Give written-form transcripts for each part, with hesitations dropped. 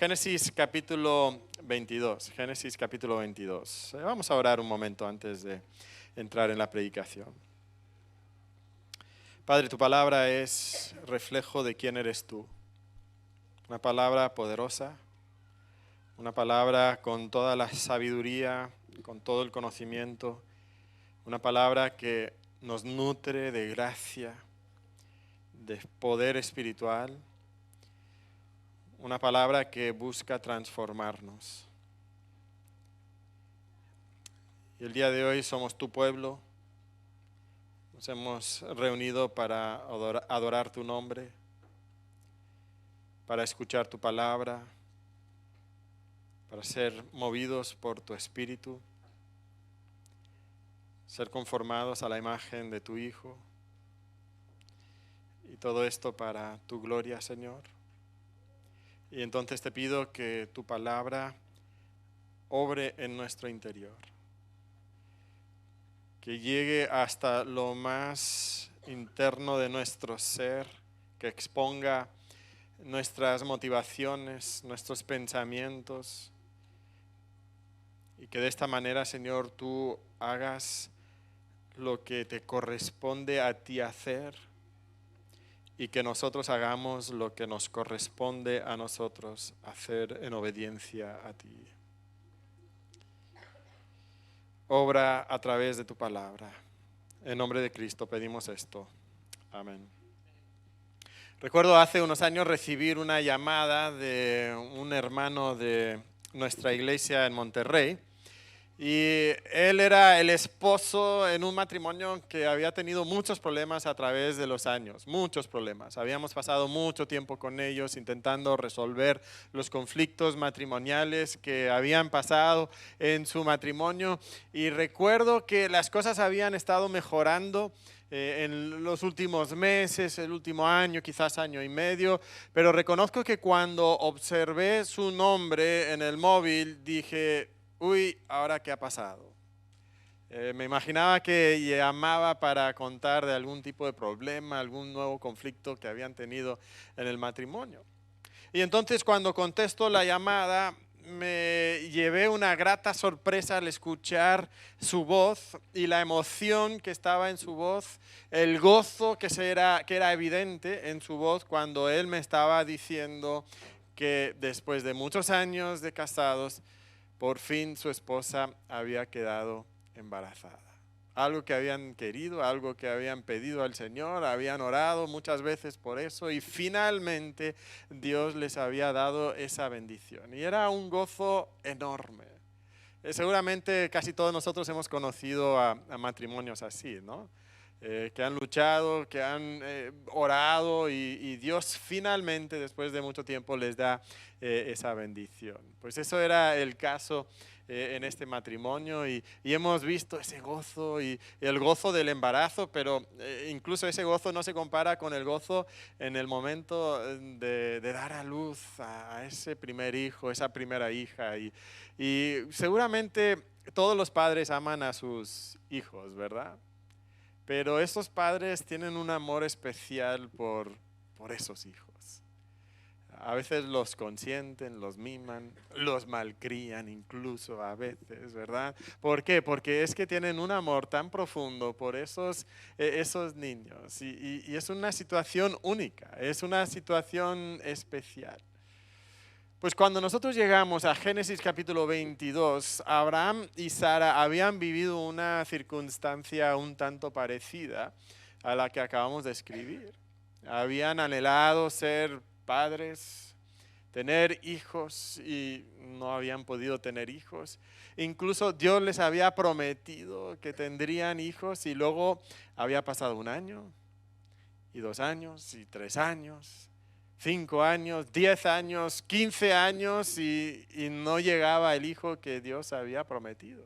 Génesis capítulo 22. Génesis capítulo 22. Vamos a orar un momento antes de entrar en la predicación. Padre, tu palabra es reflejo de quién eres tú. Una palabra poderosa, una palabra con toda la sabiduría, con todo el conocimiento, una palabra que nos nutre de gracia, de poder espiritual, una palabra que busca transformarnos. Y el día de hoy somos tu pueblo, nos hemos reunido para adorar tu nombre, para escuchar tu palabra, para ser movidos por tu espíritu, ser conformados a la imagen de tu Hijo. Y todo esto para tu gloria, Señor. Y entonces te pido que tu palabra obre en nuestro interior, que llegue hasta lo más interno de nuestro ser, que exponga nuestras motivaciones, nuestros pensamientos, y que de esta manera, Señor, tú hagas lo que te corresponde a ti hacer y que nosotros hagamos lo que nos corresponde a nosotros hacer en obediencia a ti. Obra a través de tu palabra. En nombre de Cristo pedimos esto. Amén. Recuerdo hace unos años recibir una llamada de un hermano de nuestra iglesia en Monterrey. Y él era el esposo en un matrimonio que había tenido muchos problemas a través de los años, muchos problemas. Habíamos pasado mucho tiempo con ellos intentando resolver los conflictos matrimoniales que habían pasado en su matrimonio. Y recuerdo que las cosas habían estado mejorando en los últimos meses, el último año, quizás año y medio, pero reconozco que cuando observé su nombre en el móvil dije: uy, ¿ahora qué ha pasado? Me imaginaba que llamaba para contar de algún tipo de problema, algún nuevo conflicto que habían tenido en el matrimonio. Y entonces cuando contesto la llamada, me llevé una grata sorpresa al escuchar su voz y la emoción que estaba en su voz, el gozo que era evidente en su voz cuando él me estaba diciendo que después de muchos años de casados, por fin su esposa había quedado embarazada. Algo que habían querido, algo que habían pedido al Señor, habían orado muchas veces por eso y finalmente Dios les había dado esa bendición. Y era un gozo enorme. Seguramente casi todos nosotros hemos conocido a matrimonios así, ¿no? Que han luchado, que han orado y Dios finalmente, después de mucho tiempo, les da esa bendición. Pues eso era el caso en este matrimonio y hemos visto ese gozo y el gozo del embarazo, pero incluso ese gozo no se compara con el gozo en el momento de dar a luz a ese primer hijo, esa primera hija. Y seguramente todos los padres aman a sus hijos, ¿verdad? Pero esos padres tienen un amor especial por esos hijos. A veces los consienten, los miman, los malcrían incluso a veces, ¿verdad? ¿Por qué? Porque es que tienen un amor tan profundo por esos niños. Y es una situación única, es una situación especial. Pues cuando nosotros llegamos a Génesis capítulo 22, Abraham y Sara habían vivido una circunstancia un tanto parecida a la que acabamos de escribir. Habían anhelado ser padres, tener hijos y no habían podido tener hijos. Incluso Dios les había prometido que tendrían hijos y luego había pasado 1 año, y 2 años, y 3 años. 5 años, 10 años, 15 años y no llegaba el hijo que Dios había prometido.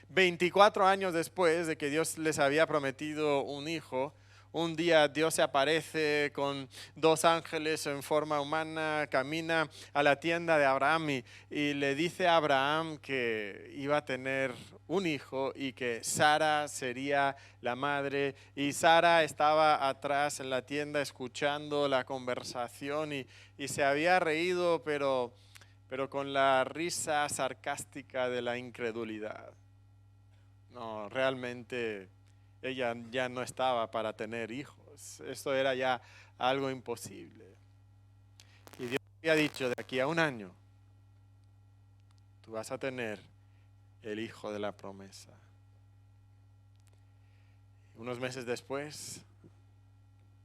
24 años después de que Dios les había prometido un hijo, un día Dios se aparece con 2 ángeles en forma humana, camina a la tienda de Abraham y le dice a Abraham que iba a tener un hijo y que Sara sería la madre. Y Sara estaba atrás en la tienda escuchando la conversación y se había reído, pero con la risa sarcástica de la incredulidad. No, realmente ella ya no estaba para tener hijos. Esto era ya algo imposible. Y Dios había dicho, de aquí a un año, tú vas a tener el hijo de la promesa. Unos meses después,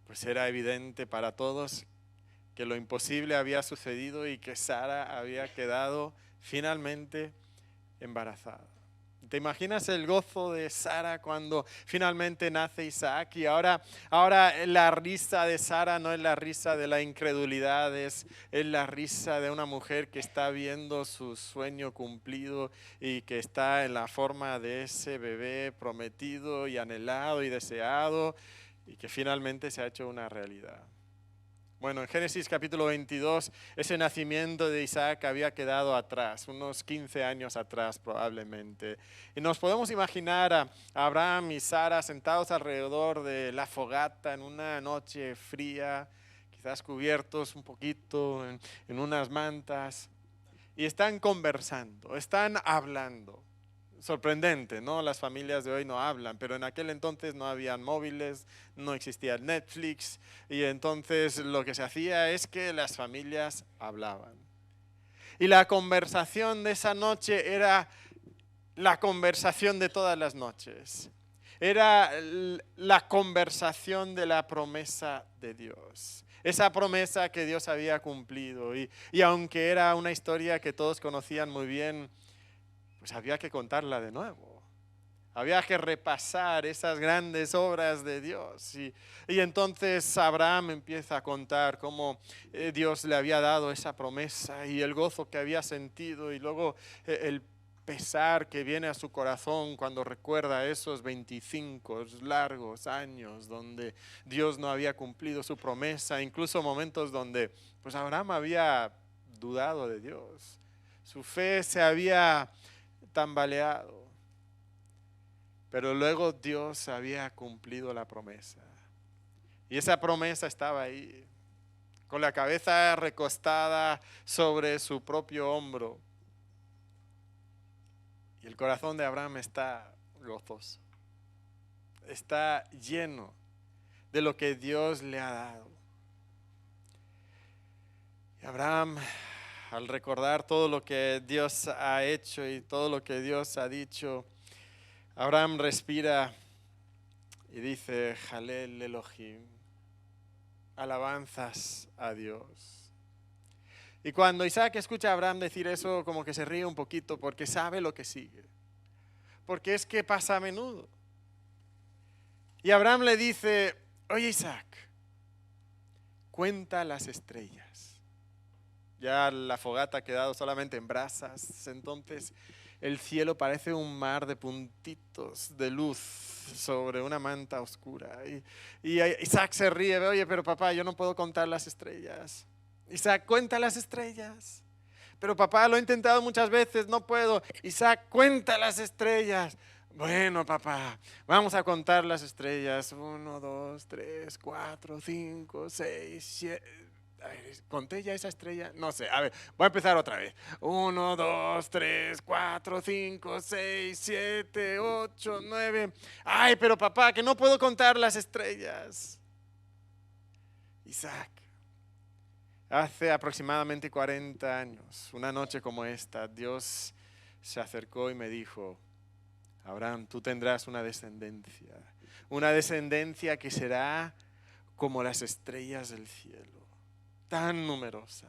pues era evidente para todos que lo imposible había sucedido y que Sara había quedado finalmente embarazada. ¿Te imaginas el gozo de Sara cuando finalmente nace Isaac? Y ahora la risa de Sara no es la risa de la incredulidad, es la risa de una mujer que está viendo su sueño cumplido y que está en la forma de ese bebé prometido y anhelado y deseado y que finalmente se ha hecho una realidad. Bueno, en Génesis capítulo 22, ese nacimiento de Isaac había quedado atrás, unos 15 años atrás probablemente. Y nos podemos imaginar a Abraham y Sara sentados alrededor de la fogata en una noche fría, quizás cubiertos un poquito en unas mantas, y están conversando, están hablando. Sorprendente, ¿no? Las familias de hoy no hablan, pero en aquel entonces no habían móviles, no existía Netflix, y entonces lo que se hacía es que las familias hablaban. Y la conversación de esa noche era la conversación de todas las noches. Era la conversación de la promesa de Dios. Esa promesa que Dios había cumplido. Y aunque era una historia que todos conocían muy bien, pues había que contarla de nuevo. Había que repasar esas grandes obras de Dios. Y entonces Abraham empieza a contar cómo Dios le había dado esa promesa y el gozo que había sentido y luego el pesar que viene a su corazón cuando recuerda esos 25 largos años donde Dios no había cumplido su promesa, incluso momentos donde pues Abraham había dudado de Dios. Su fe se había tambaleado, pero luego Dios había cumplido la promesa y esa promesa estaba ahí, con la cabeza recostada sobre su propio hombro, y el corazón de Abraham está gozoso, está lleno de lo que Dios le ha dado. Y Abraham, al recordar todo lo que Dios ha hecho y todo lo que Dios ha dicho, Abraham respira y dice, Jalel Elohim, alabanzas a Dios. Y cuando Isaac escucha a Abraham decir eso, como que se ríe un poquito porque sabe lo que sigue. Porque es que pasa a menudo. Y Abraham le dice, oye Isaac, cuenta las estrellas. Ya la fogata ha quedado solamente en brasas, entonces el cielo parece un mar de puntitos de luz sobre una manta oscura. Y Isaac se ríe, oye, pero papá, yo no puedo contar las estrellas. Isaac, cuenta las estrellas. Pero papá, lo he intentado muchas veces, no puedo. Isaac, cuenta las estrellas. Bueno, papá, vamos a contar las estrellas. 1, 2, 3, 4, 5, 6, 7... A ver, ¿conté ya esa estrella? No sé, a ver, voy a empezar otra vez. 1, 2, 3, 4, 5, 6, 7, 8, 9. Ay, pero papá, que no puedo contar las estrellas. Isaac, hace aproximadamente 40 años, una noche como esta, Dios se acercó y me dijo, Abraham, tú tendrás una descendencia que será como las estrellas del cielo, tan numerosa.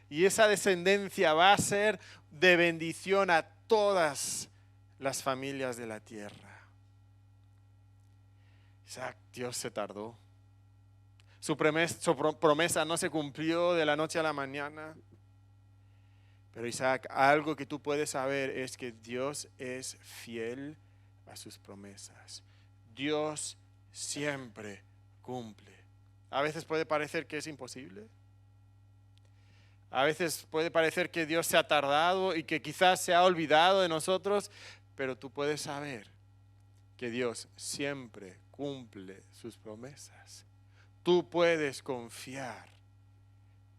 Y esa descendencia va a ser de bendición a todas las familias de la tierra. Isaac, Dios se tardó. Su promesa no se cumplió de la noche a la mañana. Pero Isaac, algo que tú puedes saber es que Dios es fiel a sus promesas. Dios siempre cumple. A veces puede parecer que es imposible. A veces puede parecer que Dios se ha tardado y que quizás se ha olvidado de nosotros, pero tú puedes saber que Dios siempre cumple sus promesas. Tú puedes confiar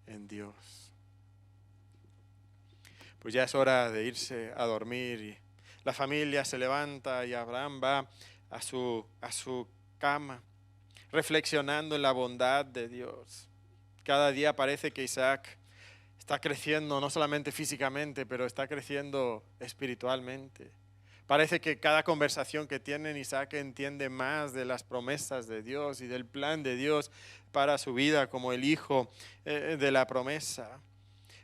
en Dios. Pues ya es hora de irse a dormir y la familia se levanta y Abraham va a su cama, reflexionando en la bondad de Dios. Cada día parece que Isaac está creciendo no solamente físicamente, pero está creciendo espiritualmente. Parece que cada conversación que tienen, Isaac entiende más de las promesas de Dios y del plan de Dios para su vida como el hijo de la promesa.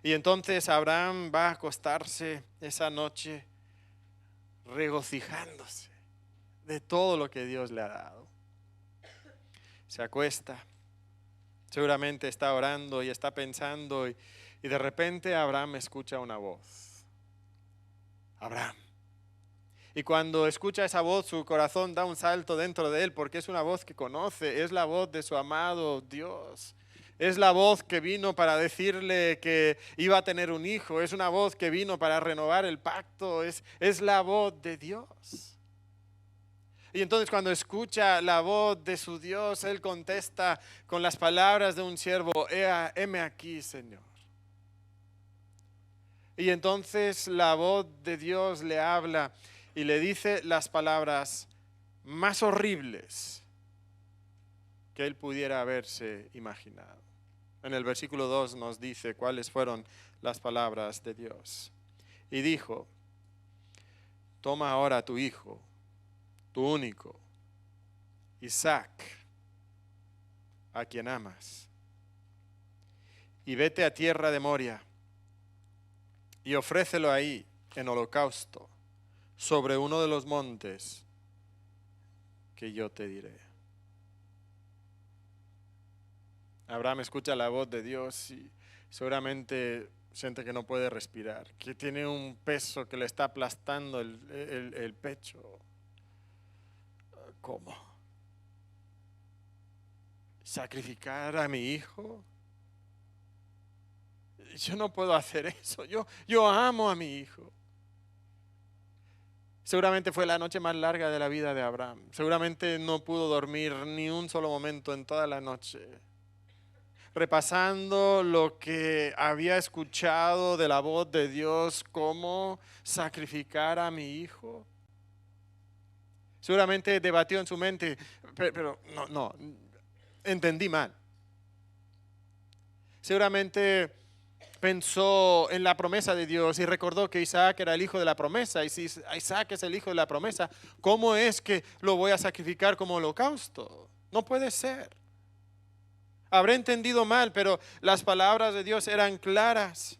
Y entonces Abraham va a acostarse esa noche regocijándose de todo lo que Dios le ha dado. Se acuesta, seguramente está orando y está pensando y de repente Abraham escucha una voz. Abraham. Y cuando escucha esa voz, su corazón da un salto dentro de él porque es una voz que conoce, es la voz de su amado Dios. Es la voz que vino para decirle que iba a tener un hijo, es una voz que vino para renovar el pacto, es la voz de Dios. Y entonces cuando escucha la voz de su Dios, él contesta con las palabras de un siervo, heme aquí, Señor. Y entonces la voz de Dios le habla y le dice las palabras más horribles que él pudiera haberse imaginado. En el versículo 2 nos dice cuáles fueron las palabras de Dios. Y dijo, toma ahora a tu hijo, tu único, Isaac, a quien amas, y vete a tierra de Moria y ofrécelo ahí en holocausto sobre uno de los montes que yo te diré. Abraham escucha la voz de Dios y seguramente siente que no puede respirar, que tiene un peso que le está aplastando el pecho. ¿Cómo? ¿Sacrificar a mi hijo? Yo no puedo hacer eso. Yo amo a mi hijo. Seguramente fue la noche más larga de la vida de Abraham. Seguramente no pudo dormir ni un solo momento en toda la noche, repasando lo que había escuchado de la voz de Dios, cómo sacrificar a mi hijo. Seguramente debatió en su mente, pero no, entendí mal. Seguramente pensó en la promesa de Dios y recordó que Isaac era el hijo de la promesa. Y si Isaac es el hijo de la promesa, ¿cómo es que lo voy a sacrificar como holocausto? No puede ser. Habré entendido mal, pero las palabras de Dios eran claras.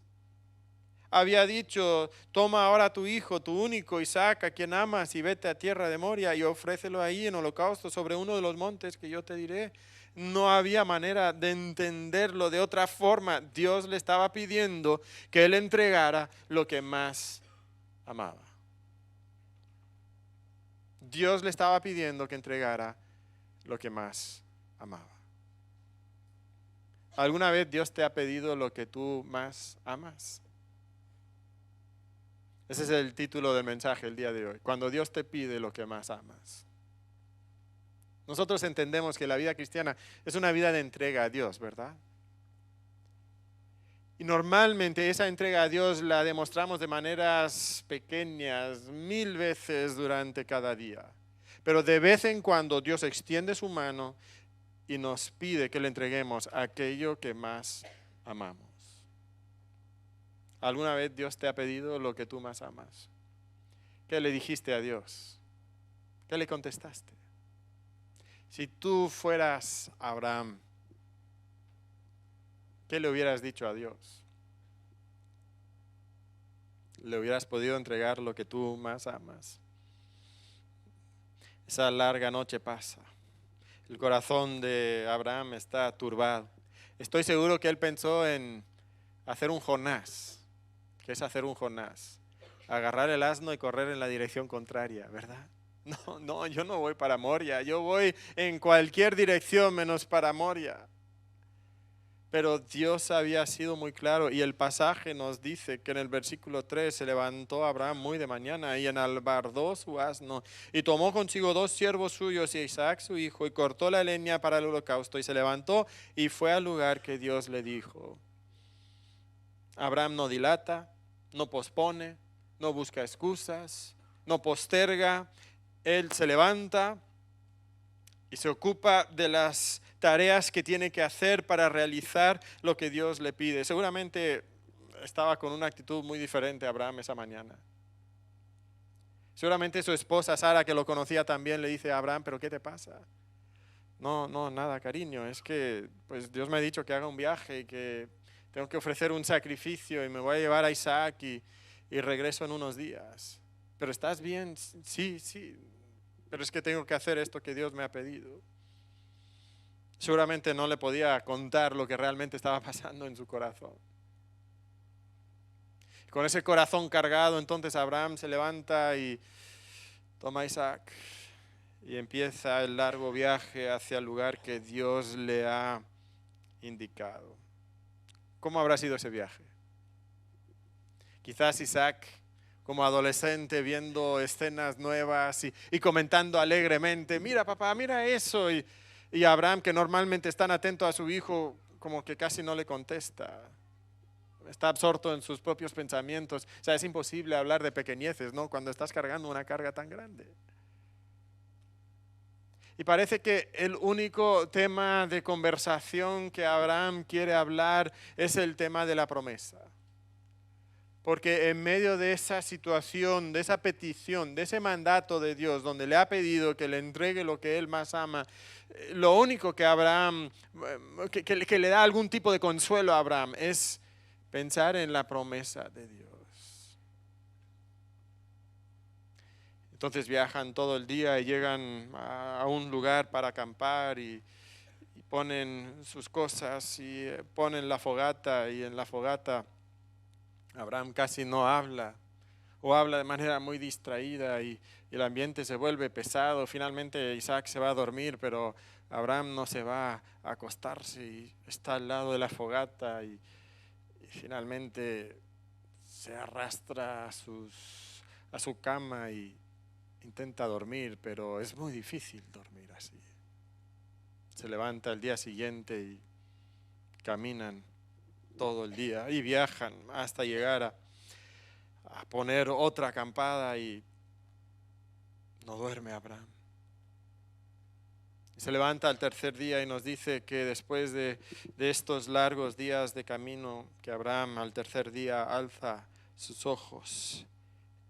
Había dicho, toma ahora a tu hijo, tu único Isaac, a quien amas, y vete a tierra de Moria y ofrécelo ahí en holocausto sobre uno de los montes que yo te diré. No había manera de entenderlo de otra forma. Dios le estaba pidiendo que él entregara lo que más amaba. Dios le estaba pidiendo que entregara lo que más amaba. ¿Alguna vez Dios te ha pedido lo que tú más amas? Ese es el título del mensaje el día de hoy. Cuando Dios te pide lo que más amas. Nosotros entendemos que la vida cristiana es una vida de entrega a Dios, ¿verdad? Y normalmente esa entrega a Dios la demostramos de maneras pequeñas, 1000 veces durante cada día. Pero de vez en cuando Dios extiende su mano y nos pide que le entreguemos aquello que más amamos. ¿Alguna vez Dios te ha pedido lo que tú más amas? ¿Qué le dijiste a Dios? ¿Qué le contestaste? Si tú fueras Abraham, ¿qué le hubieras dicho a Dios? ¿Le hubieras podido entregar lo que tú más amas? Esa larga noche pasa. El corazón de Abraham está turbado. Estoy seguro que él pensó en hacer un Jonás. ¿Qué es hacer un Jonás? Agarrar el asno y correr en la dirección contraria, ¿verdad? No, no, yo no voy para Moria, yo voy en cualquier dirección menos para Moria. Pero Dios había sido muy claro y el pasaje nos dice que en el versículo 3 se levantó Abraham muy de mañana y enalbardó su asno y tomó consigo 2 siervos suyos y a Isaac su hijo y cortó la leña para el holocausto y se levantó y fue al lugar que Dios le dijo. Abraham no dilata, no pospone, no busca excusas, no posterga. Él se levanta y se ocupa de las tareas que tiene que hacer para realizar lo que Dios le pide. Seguramente estaba con una actitud muy diferente Abraham esa mañana. Seguramente su esposa Sara, que lo conocía también, le dice a Abraham, ¿pero qué te pasa? No, no, nada, cariño, es que pues Dios me ha dicho que haga un viaje y que tengo que ofrecer un sacrificio y me voy a llevar a Isaac y regreso en unos días. ¿Pero estás bien? Sí, sí, pero es que tengo que hacer esto que Dios me ha pedido. Seguramente no le podía contar lo que realmente estaba pasando en su corazón. Con ese corazón cargado, entonces Abraham se levanta y toma a Isaac y empieza el largo viaje hacia el lugar que Dios le ha indicado. ¿Cómo habrá sido ese viaje? Quizás Isaac, como adolescente, viendo escenas nuevas y comentando alegremente, mira papá, mira eso. Y Abraham, que normalmente es tan atento a su hijo, como que casi no le contesta. Está absorto en sus propios pensamientos. O sea, es imposible hablar de pequeñeces, ¿no? Cuando estás cargando una carga tan grande. Y parece que el único tema de conversación que Abraham quiere hablar es el tema de la promesa. Porque en medio de esa situación, de esa petición, de ese mandato de Dios, donde le ha pedido que le entregue lo que él más ama, lo único que Abraham, que le da algún tipo de consuelo a Abraham es pensar en la promesa de Dios. Entonces viajan todo el día y llegan a un lugar para acampar y ponen sus cosas y ponen la fogata, y en la fogata Abraham casi no habla o habla de manera muy distraída y el ambiente se vuelve pesado. Finalmente Isaac se va a dormir, pero Abraham no se va a acostarse y está al lado de la fogata y finalmente se arrastra a su cama y intenta dormir, pero es muy difícil dormir así. Se levanta el día siguiente y caminan todo el día y viajan hasta llegar a poner otra acampada y no duerme Abraham. Se levanta al tercer día y nos dice que después de estos largos días de camino, que Abraham al tercer día alza sus ojos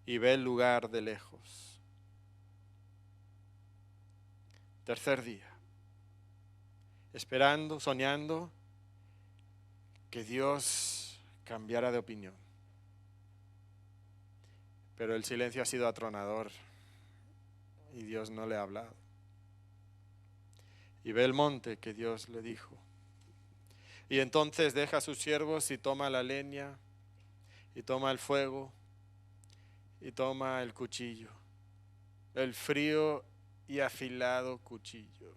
y ve el lugar de lejos. Tercer día, esperando, soñando que Dios cambiara de opinión. Pero el silencio ha sido atronador y Dios no le ha hablado. Y ve el monte que Dios le dijo. Y entonces deja a sus siervos y toma la leña, y toma el fuego, y toma el cuchillo, el frío y afilado cuchillo.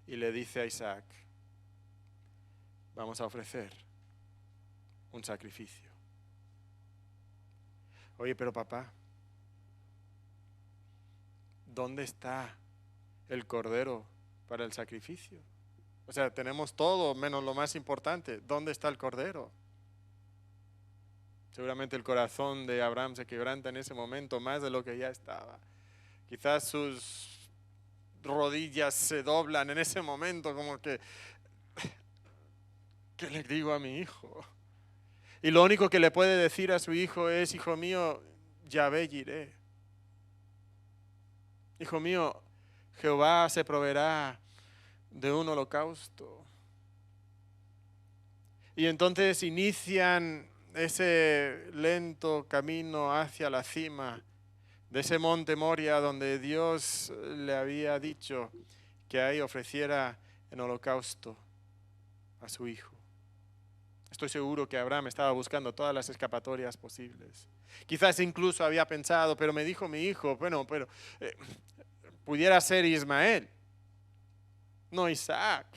Y le dice a Isaac, vamos a ofrecer un sacrificio. Oye, pero papá, ¿dónde está el cordero para el sacrificio? O sea, tenemos todo menos lo más importante. ¿Dónde está el cordero? Seguramente el corazón de Abraham se quebranta en ese momento más de lo que ya estaba. Quizás sus rodillas se doblan en ese momento, como que, ¿qué le digo a mi hijo? Y lo único que le puede decir a su hijo es, hijo mío, Yahvé Jireh. Hijo mío, Jehová se proveerá de un holocausto. Y entonces inician ese lento camino hacia la cima de ese monte Moria donde Dios le había dicho que ahí ofreciera en holocausto a su hijo. Estoy seguro que Abraham estaba buscando todas las escapatorias posibles. Quizás incluso había pensado, pero me dijo mi hijo, bueno, pero pudiera ser Ismael, no Isaac.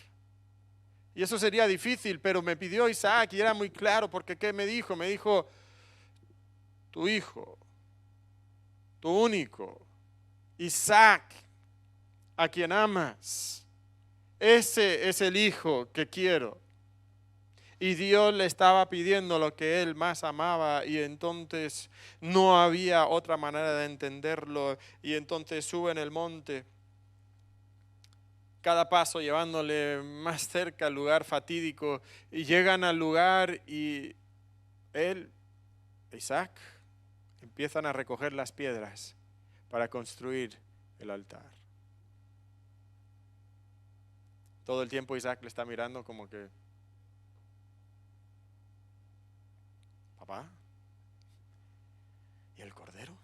Y eso sería difícil, pero me pidió Isaac y era muy claro porque ¿qué me dijo? Me dijo, tu hijo, tu único, Isaac, a quien amas. Ese es el hijo que quiero. Y Dios le estaba pidiendo lo que él más amaba y entonces no había otra manera de entenderlo. Y entonces sube en el monte, cada paso llevándole más cerca al lugar fatídico, y llegan al lugar y él, Isaac, empiezan a recoger las piedras para construir el altar. Todo el tiempo Isaac le está mirando como que, papá, ¿y el cordero?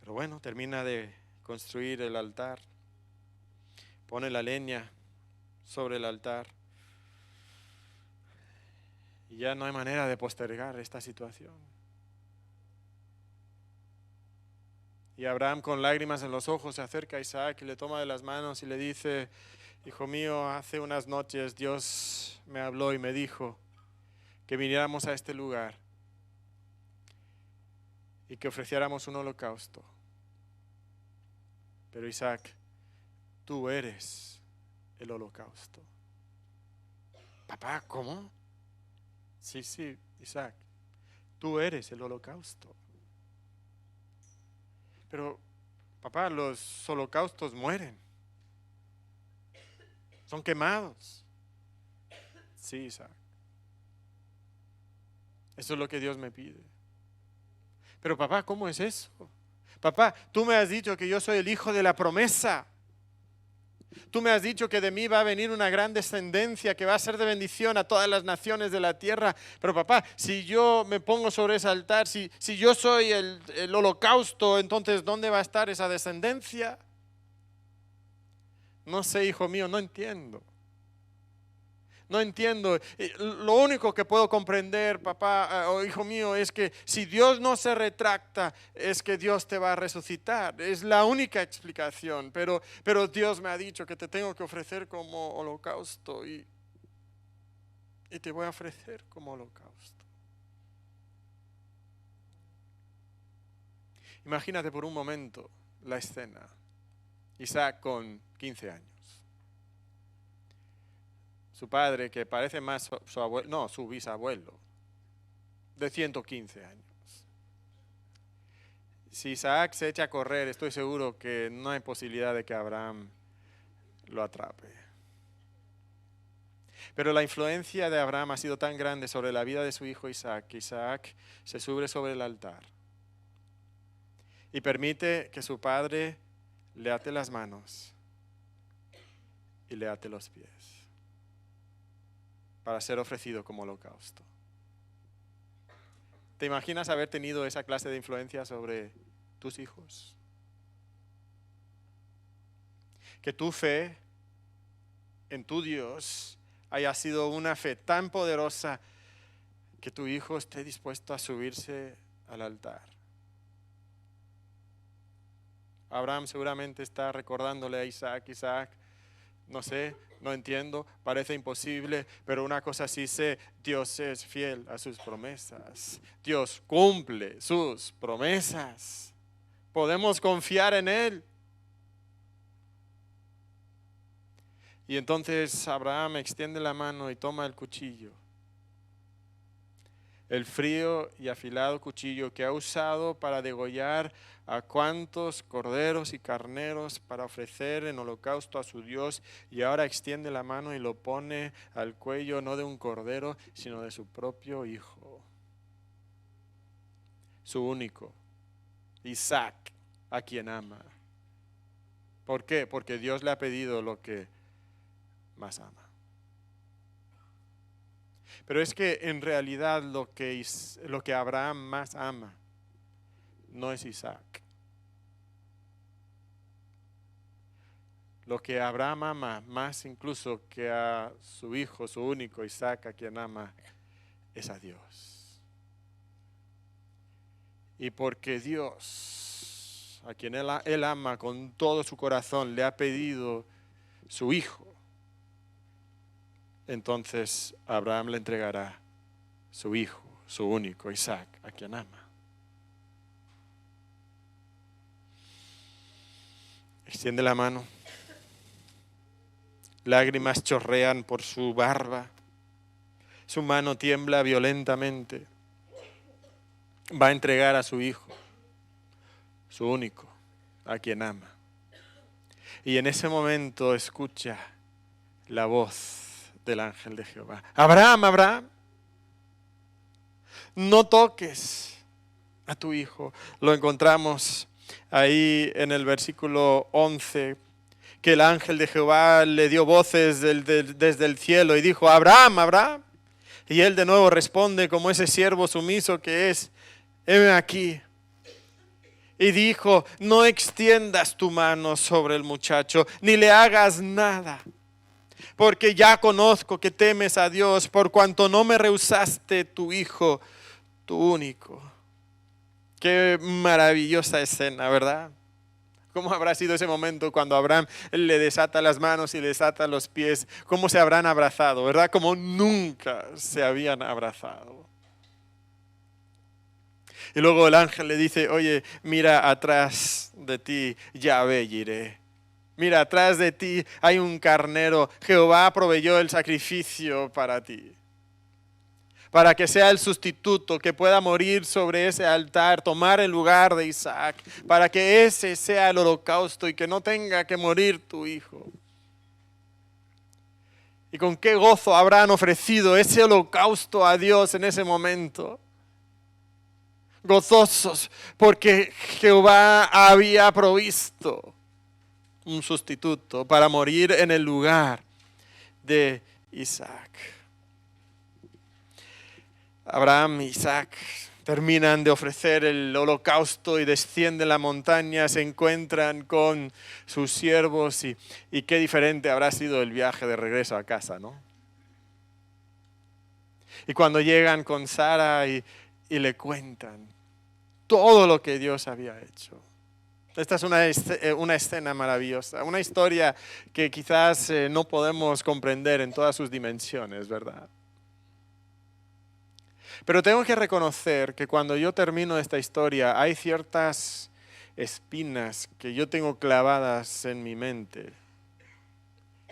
Pero bueno, termina de construir el altar, pone la leña sobre el altar y ya no hay manera de postergar esta situación. Y Abraham, con lágrimas en los ojos, se acerca a Isaac y le toma de las manos y le dice, hijo mío, hace unas noches Dios me habló y me dijo que viniéramos a este lugar y que ofreciéramos un holocausto. Pero Isaac, tú eres el holocausto. Papá, ¿cómo? Sí, Isaac, tú eres el holocausto. Pero, papá, los holocaustos mueren. Son quemados. Sí, Isaac. Eso es lo que Dios me pide. Pero, papá, ¿cómo es eso? Papá, tú me has dicho que yo soy el hijo de la promesa. Tú me has dicho que de mí va a venir una gran descendencia que va a ser de bendición a todas las naciones de la tierra. Pero papá, si yo me pongo sobre ese altar, si yo soy el holocausto, entonces ¿dónde va a estar esa descendencia? No sé, hijo mío, no entiendo. No entiendo. Lo único que puedo comprender, papá o hijo mío, es que si Dios no se retracta, es que Dios te va a resucitar. Es la única explicación. Pero Dios me ha dicho que te tengo que ofrecer como holocausto y te voy a ofrecer como holocausto. Imagínate por un momento la escena. Isaac con 15 años. Su padre, que parece más su abuelo, no, su bisabuelo, de 115 años. Si Isaac se echa a correr, estoy seguro que no hay posibilidad de que Abraham lo atrape. Pero la influencia de Abraham ha sido tan grande sobre la vida de su hijo Isaac, que Isaac se sube sobre el altar y permite que su padre le ate las manos y le ate los pies para ser ofrecido como holocausto. ¿Te imaginas haber tenido esa clase de influencia sobre tus hijos? Que tu fe en tu Dios haya sido una fe tan poderosa que tu hijo esté dispuesto a subirse al altar. Abraham seguramente está recordándole a Isaac, no sé, no entiendo, parece imposible, pero una cosa sí sé, Dios es fiel a sus promesas. Dios cumple sus promesas. Podemos confiar en Él. Y entonces Abraham extiende la mano y toma el cuchillo. El frío y afilado cuchillo que ha usado para degollar a cuantos corderos y carneros para ofrecer en holocausto a su Dios, y ahora extiende la mano y lo pone al cuello no de un cordero, sino de su propio hijo, su único, Isaac, a quien ama. ¿Por qué? Porque Dios le ha pedido lo que más ama. Pero es que en realidad lo que Abraham más ama no es Isaac. lo que Abraham ama más incluso que a su hijo, su único Isaac, a quien ama, es a Dios. Y porque Dios, a quien él ama con todo su corazón, le ha pedido su hijo, entonces Abraham le entregará su hijo, su único Isaac, a quien ama. Extiende la mano. Lágrimas chorrean por su barba. Su mano tiembla violentamente. Va a entregar a su hijo, su único, a quien ama. Y en ese momento escucha la voz del ángel de Jehová. Abraham, Abraham, no toques a tu hijo. Lo encontramos ahí en el versículo 11, que el ángel de Jehová le dio voces desde el cielo y dijo, Abraham, Abraham. Y él de nuevo responde como ese siervo sumiso que es, heme aquí. Y dijo, no extiendas tu mano sobre el muchacho, ni le hagas nada, porque ya conozco que temes a Dios, por cuanto no me rehusaste tu hijo, tu único. Qué maravillosa escena, ¿verdad? ¿Cómo habrá sido ese momento cuando Abraham le desata las manos y le desata los pies? ¿Cómo se habrán abrazado, verdad? Como nunca se habían abrazado. Y luego el ángel le dice, oye, mira atrás de ti, Yahvé Jireh. Mira, atrás de ti hay un carnero. Jehová proveyó el sacrificio para ti. Para que sea el sustituto, que pueda morir sobre ese altar, tomar el lugar de Isaac. Para que ese sea el holocausto y que no tenga que morir tu hijo. Y con qué gozo habrán ofrecido ese holocausto a Dios en ese momento. Gozosos, porque Jehová había provisto un sustituto para morir en el lugar de Isaac. Abraham y Isaac terminan de ofrecer el holocausto y descienden la montaña, se encuentran con sus siervos y qué diferente habrá sido el viaje de regreso a casa, ¿no? Y cuando llegan con Sara y le cuentan todo lo que Dios había hecho. Esta es una escena maravillosa, una historia que quizás no podemos comprender en todas sus dimensiones, ¿verdad? Pero tengo que reconocer que cuando yo termino esta historia hay ciertas espinas que yo tengo clavadas en mi mente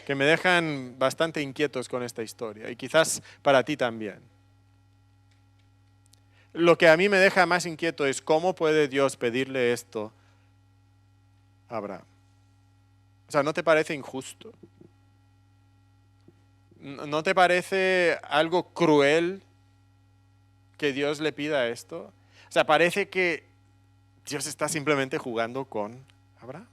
que me dejan bastante inquietos con esta historia y quizás para ti también. Lo que a mí me deja más inquieto es cómo puede Dios pedirle esto a Abraham. O sea, ¿no te parece injusto? ¿No te parece algo cruel que Dios le pida esto? O sea, parece que Dios está simplemente jugando con Abraham.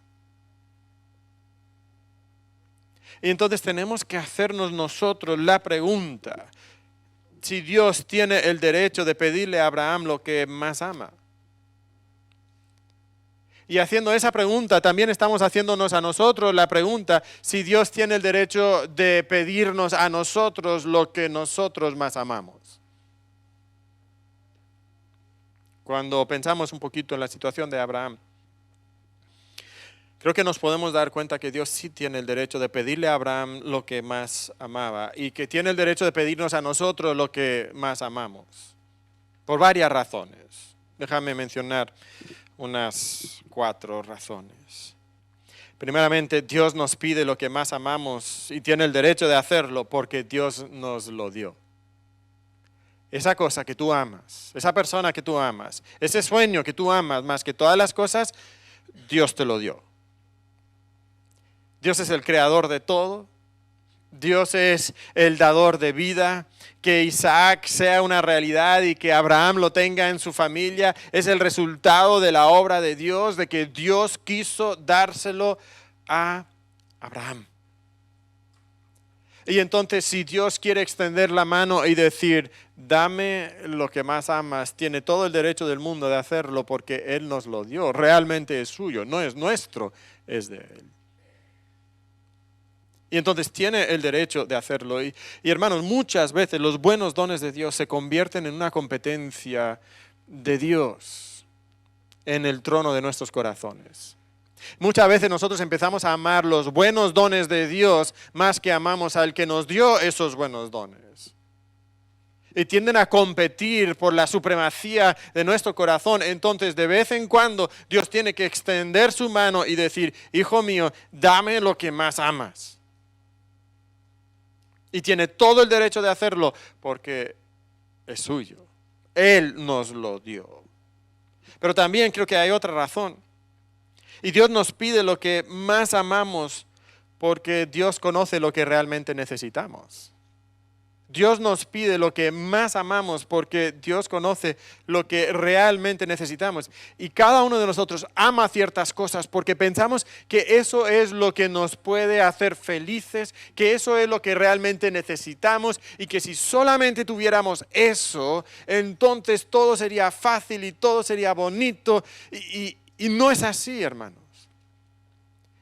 Y entonces tenemos que hacernos nosotros la pregunta, si Dios tiene el derecho de pedirle a Abraham lo que más ama. Y haciendo esa pregunta, también estamos haciéndonos a nosotros la pregunta, si Dios tiene el derecho de pedirnos a nosotros lo que nosotros más amamos. Cuando pensamos un poquito en la situación de Abraham, creo que nos podemos dar cuenta que Dios sí tiene el derecho de pedirle a Abraham lo que más amaba y que tiene el derecho de pedirnos a nosotros lo que más amamos, por varias razones. Déjame mencionar unas 4 razones. Primeramente, Dios nos pide lo que más amamos y tiene el derecho de hacerlo porque Dios nos lo dio. Esa cosa que tú amas, esa persona que tú amas, ese sueño que tú amas más que todas las cosas, Dios te lo dio. Dios es el creador de todo. Dios es el dador de vida. Que Isaac sea una realidad y que Abraham lo tenga en su familia es el resultado de la obra de Dios, de que Dios quiso dárselo a Abraham. Y entonces si Dios quiere extender la mano y decir, dame lo que más amas, tiene todo el derecho del mundo de hacerlo porque Él nos lo dio. Realmente es suyo, no es nuestro, es de Él. Y entonces tiene el derecho de hacerlo. Y hermanos, muchas veces los buenos dones de Dios se convierten en una competencia de Dios en el trono de nuestros corazones. Muchas veces nosotros empezamos a amar los buenos dones de Dios más que amamos al que nos dio esos buenos dones. Y tienden a competir por la supremacía de nuestro corazón. Entonces, de vez en cuando, Dios tiene que extender su mano y decir, hijo mío, dame lo que más amas. Y tiene todo el derecho de hacerlo porque es suyo. Él nos lo dio. Pero también creo que hay otra razón. Y Dios nos pide lo que más amamos porque Dios conoce lo que realmente necesitamos. Dios nos pide lo que más amamos porque Dios conoce lo que realmente necesitamos. Y cada uno de nosotros ama ciertas cosas porque pensamos que eso es lo que nos puede hacer felices, que eso es lo que realmente necesitamos y que si solamente tuviéramos eso, entonces todo sería fácil y todo sería bonito. Y no es así, hermanos.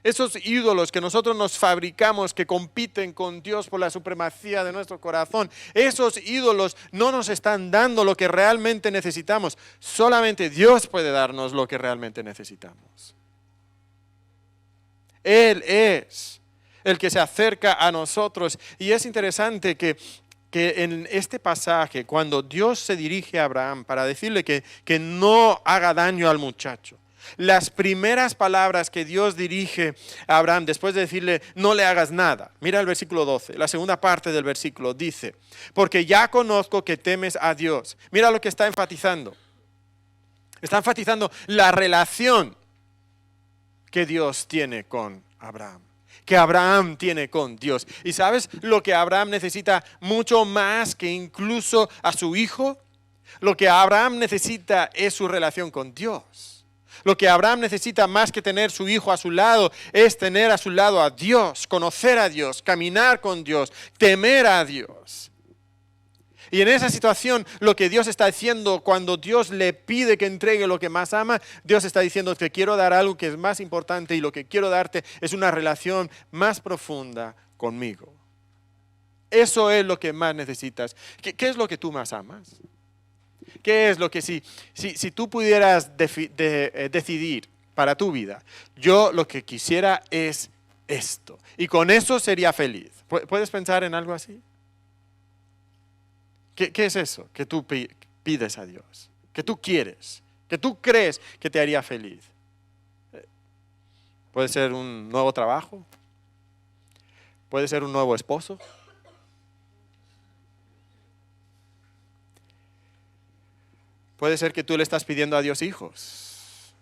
Esos ídolos que nosotros nos fabricamos que compiten con Dios por la supremacía de nuestro corazón, esos ídolos no nos están dando lo que realmente necesitamos. Solamente Dios puede darnos lo que realmente necesitamos. Él es el que se acerca a nosotros. Y es interesante que en este pasaje, cuando Dios se dirige a Abraham para decirle que no haga daño al muchacho, las primeras palabras que Dios dirige a Abraham después de decirle no le hagas nada. Mira el versículo 12, la segunda parte del versículo dice, porque ya conozco que temes a Dios. Mira lo que está enfatizando. Está enfatizando la relación que Dios tiene con Abraham, que Abraham tiene con Dios. ¿Y sabes lo que Abraham necesita mucho más que incluso a su hijo? Lo que Abraham necesita es su relación con Dios. Lo que Abraham necesita más que tener su hijo a su lado es tener a su lado a Dios, conocer a Dios, caminar con Dios, temer a Dios. Y en esa situación lo que Dios está haciendo cuando Dios le pide que entregue lo que más ama, Dios está diciendo te quiero dar algo que es más importante y lo que quiero darte es una relación más profunda conmigo. Eso es lo que más necesitas. ¿Qué es lo que tú más amas? ¿Qué es lo que si tú pudieras decidir para tu vida? Yo lo que quisiera es esto. Y con eso sería feliz. ¿Puedes pensar en algo así? ¿Qué es eso que tú pides a Dios? Que tú quieres, que tú crees que te haría feliz. Puede ser un nuevo trabajo. Puede ser un nuevo esposo. Puede ser que tú le estás pidiendo a Dios hijos,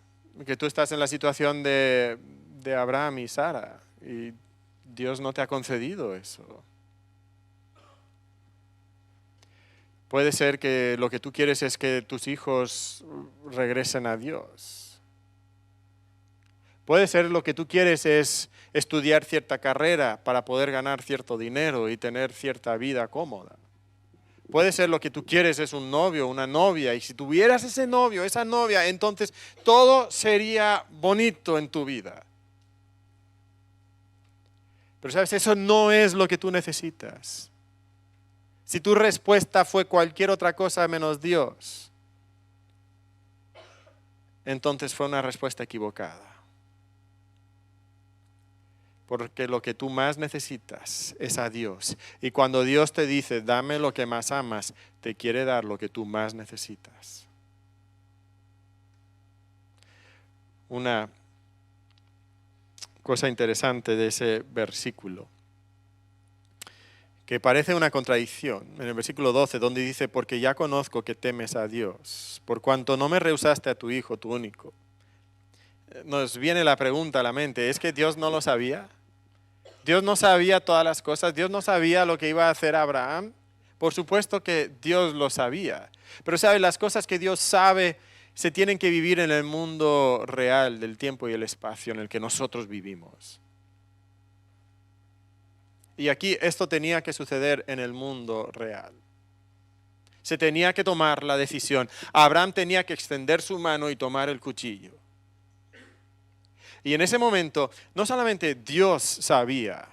que tú estás en la situación de Abraham y Sara y Dios no te ha concedido eso. Puede ser que lo que tú quieres es que tus hijos regresen a Dios. Puede ser lo que tú quieres es estudiar cierta carrera para poder ganar cierto dinero y tener cierta vida cómoda. Puede ser lo que tú quieres es un novio, una novia, y si tuvieras ese novio, esa novia, entonces todo sería bonito en tu vida. Pero sabes, eso no es lo que tú necesitas. Si tu respuesta fue cualquier otra cosa menos Dios, entonces fue una respuesta equivocada. Porque lo que tú más necesitas es a Dios. Y cuando Dios te dice, dame lo que más amas, te quiere dar lo que tú más necesitas. Una cosa interesante de ese versículo, que parece una contradicción, en el versículo 12, donde dice, porque ya conozco que temes a Dios, por cuanto no me rehusaste a tu hijo, tu único. Nos viene la pregunta a la mente, ¿es que Dios no lo sabía? ¿Dios no sabía todas las cosas? ¿Dios no sabía lo que iba a hacer Abraham? Por supuesto que Dios lo sabía. Pero ¿sabes? Las cosas que Dios sabe se tienen que vivir en el mundo real del tiempo y el espacio en el que nosotros vivimos. Y aquí esto tenía que suceder en el mundo real. Se tenía que tomar la decisión. Abraham tenía que extender su mano y tomar el cuchillo. Y en ese momento, no solamente Dios sabía,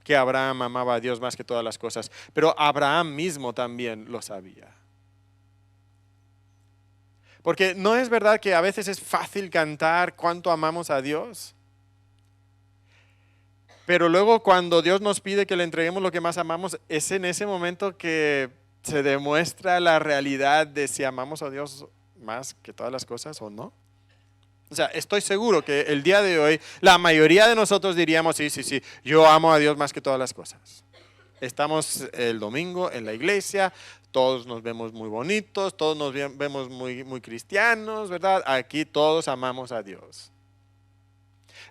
que Abraham amaba a Dios más que todas las cosas, pero Abraham mismo también lo sabía. Porque ¿no es verdad que a veces es fácil cantar cuánto amamos a Dios? Pero luego cuando Dios nos pide que le entreguemos lo que más amamos, es en ese momento que se demuestra la realidad de si amamos a Dios más que todas las cosas o no. O sea, estoy seguro que el día de hoy la mayoría de nosotros diríamos, sí, yo amo a Dios más que todas las cosas. Estamos el domingo en la iglesia, todos nos vemos muy bonitos, todos nos vemos muy cristianos, ¿verdad? Aquí todos amamos a Dios.